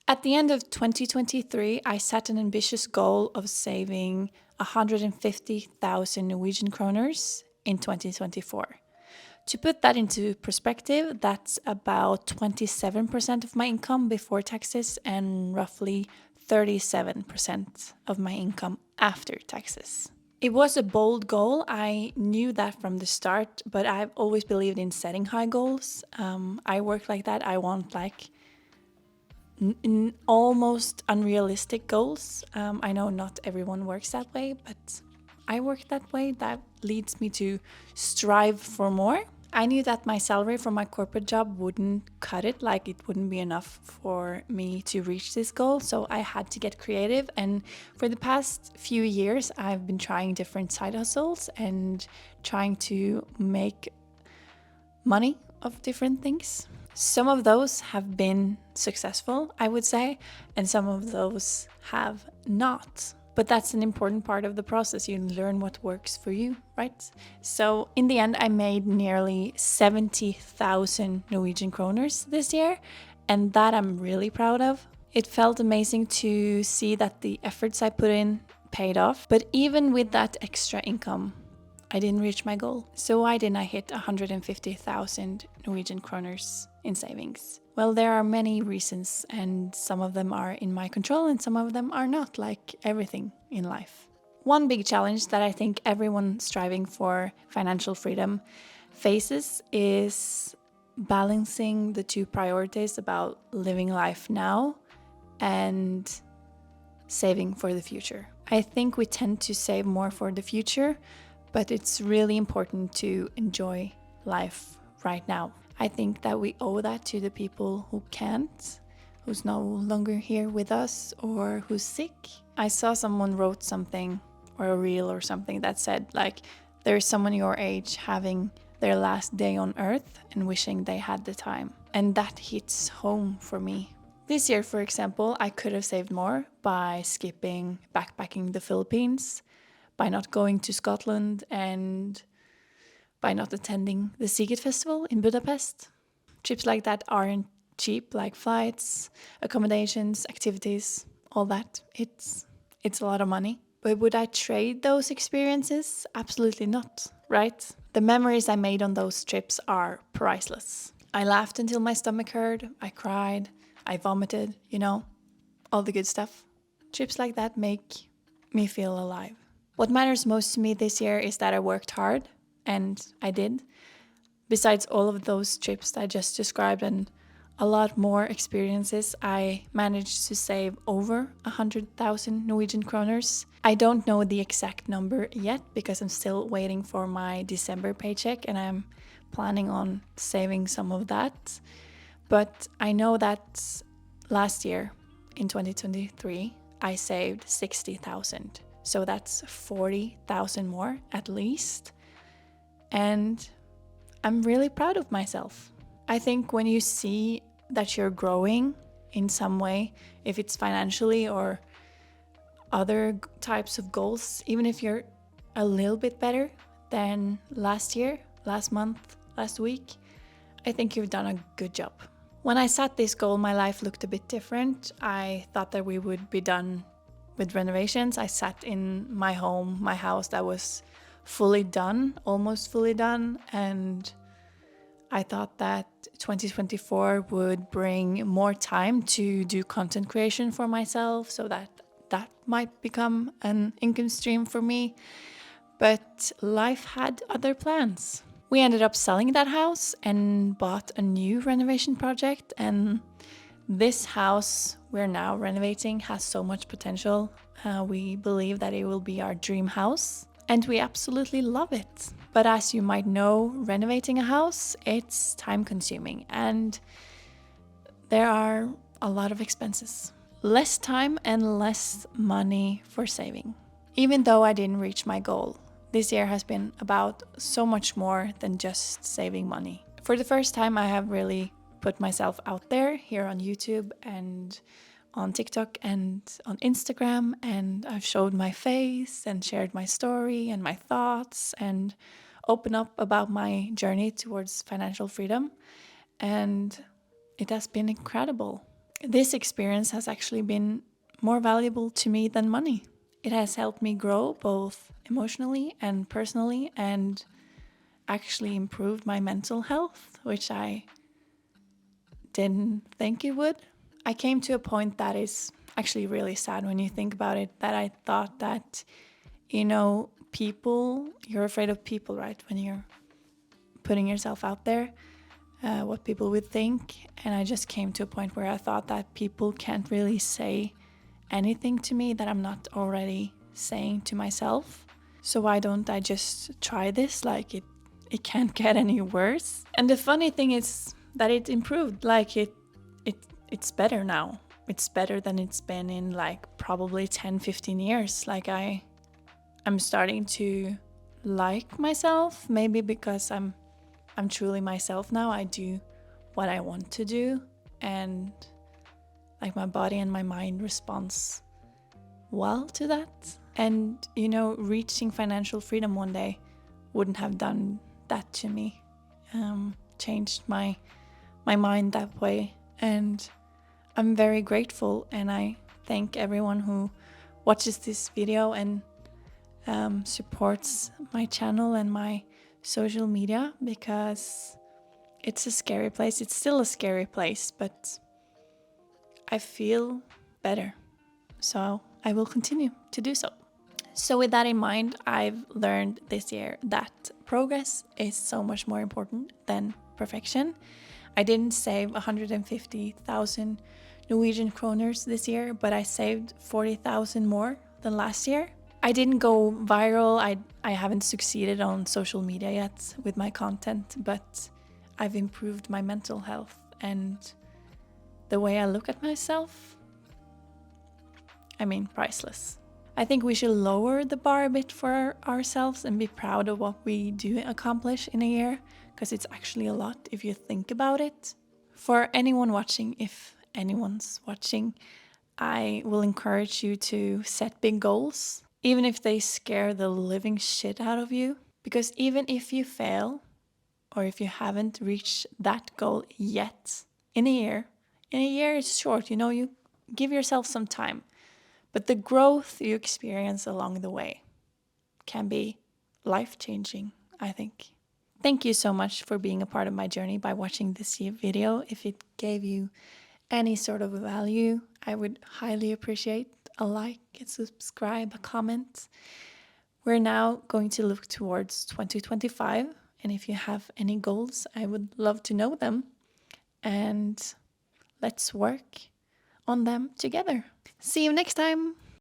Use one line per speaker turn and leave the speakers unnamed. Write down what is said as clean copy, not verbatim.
At the end of 2023, I set an ambitious goal of saving 150,000 Norwegian kroners in 2024. To put that into perspective, that's about 27% of my income before taxes and roughly 37% of my income after taxes. It was a bold goal. I knew that from the start, but I've always believed in setting high goals. I work like that. I want like almost unrealistic goals. I know not everyone works that way, but I work that way. That leads me to strive for more. I knew that my salary from my corporate job wouldn't cut it, like it wouldn't be enough for me to reach this goal, so I had to get creative. And for the past few years, I've been trying different side hustles and trying to make money of different things. Some of those have been successful, I would say, and some of those have not. But that's an important part of the process. You learn what works for you, right? So in the end, I made nearly 70,000 Norwegian kroners this year, and that I'm really proud of. It felt amazing to see that the efforts I put in paid off. But even with that extra income, I didn't reach my goal. So why didn't I hit 150,000 Norwegian kroners in savings? Well, there are many reasons, and some of them are in my control and some of them are not, like everything in life. One big challenge that I think everyone striving for financial freedom faces is balancing the two priorities about living life now and saving for the future. I think we tend to save more for the future, but it's really important to enjoy life right now. I think that we owe that to the people who can't, who's no longer here with us, or who's sick. I saw someone wrote something, or a reel or something, that said like, there's someone your age having their last day on earth and wishing they had the time. And that hits home for me. This year, for example, I could have saved more by skipping backpacking the Philippines, by not going to Scotland, and by not attending the Seagate Festival in Budapest. Trips like that aren't cheap, like flights, accommodations, activities, all that. It's a lot of money. But would I trade those experiences? Absolutely not, right? The memories I made on those trips are priceless. I laughed until my stomach hurt, I cried, I vomited, all the good stuff. Trips like that make me feel alive. What matters most to me this year is that I worked hard, and I did. Besides all of those trips I just described and a lot more experiences, I managed to save over 100,000 Norwegian kroners. I don't know the exact number yet because I'm still waiting for my December paycheck and I'm planning on saving some of that. But I know that last year, in 2023, I saved 60,000. So that's 40,000 more at least. And I'm really proud of myself. I think when you see that you're growing in some way, if it's financially or other types of goals, even if you're a little bit better than last year, last month, last week, I think you've done a good job. When I set this goal, my life looked a bit different. I thought that we would be done with renovations. I sat in my home, my house that was fully done, almost fully done, and I thought that 2024 would bring more time to do content creation for myself, so that might become an income stream for me. But life had other plans. We ended up selling that house and bought a new renovation project, and this house we're now renovating has so much potential. We believe that it will be our dream house, and we absolutely love it. But as you might know, renovating a house, it's time consuming and there are a lot of expenses. Less time and less money for saving. Even though I didn't reach my goal, this year has been about so much more than just saving money. For the first time, I have really put myself out there here on YouTube and on TikTok and on Instagram, and I've showed my face and shared my story and my thoughts and open up about my journey towards financial freedom, and it has been incredible. this experience has actually been more valuable to me than money. It has helped me grow both emotionally and personally, and actually improved my mental health, which I didn't think it would. I came to a point that is actually really sad when you think about it, that I thought that, you're afraid of people, right? When you're putting yourself out there, what people would think. And I just came to a point where I thought that people can't really say anything to me that I'm not already saying to myself. So why don't I just try this? Like it can't get any worse. And the funny thing is that it improved. Like it's better now. It's better than it's been in like probably 10, 15 years. Like I'm starting to like myself, maybe because I'm truly myself now. I do what I want to do, and like my body and my mind responds well to that. And reaching financial freedom one day wouldn't have done that to me. Changed my mind that way, and I'm very grateful. And I thank everyone who watches this video and supports my channel and my social media, because it's a scary place. It's still a scary place, but I feel better. So I will continue to do so. So with that in mind, I've learned this year that progress is so much more important than perfection. I didn't save 150,000 Norwegian kroners this year, but I saved 40,000 more than last year. I didn't go viral. I haven't succeeded on social media yet with my content, but I've improved my mental health and the way I look at myself. I mean, priceless. I think we should lower the bar a bit for ourselves and be proud of what we do accomplish in a year, because it's actually a lot if you think about it. For anyone watching, if anyone's watching, I will encourage you to set big goals, even if they scare the living shit out of you. Because even if you fail, or if you haven't reached that goal yet in a year is short, you give yourself some time. But the growth you experience along the way can be life-changing, I think. Thank you so much for being a part of my journey by watching this video. If it gave you any sort of value, I would highly appreciate a like, a subscribe, a comment. We're now going to look towards 2025, and if you have any goals, I would love to know them, and let's work on them together. See you next time!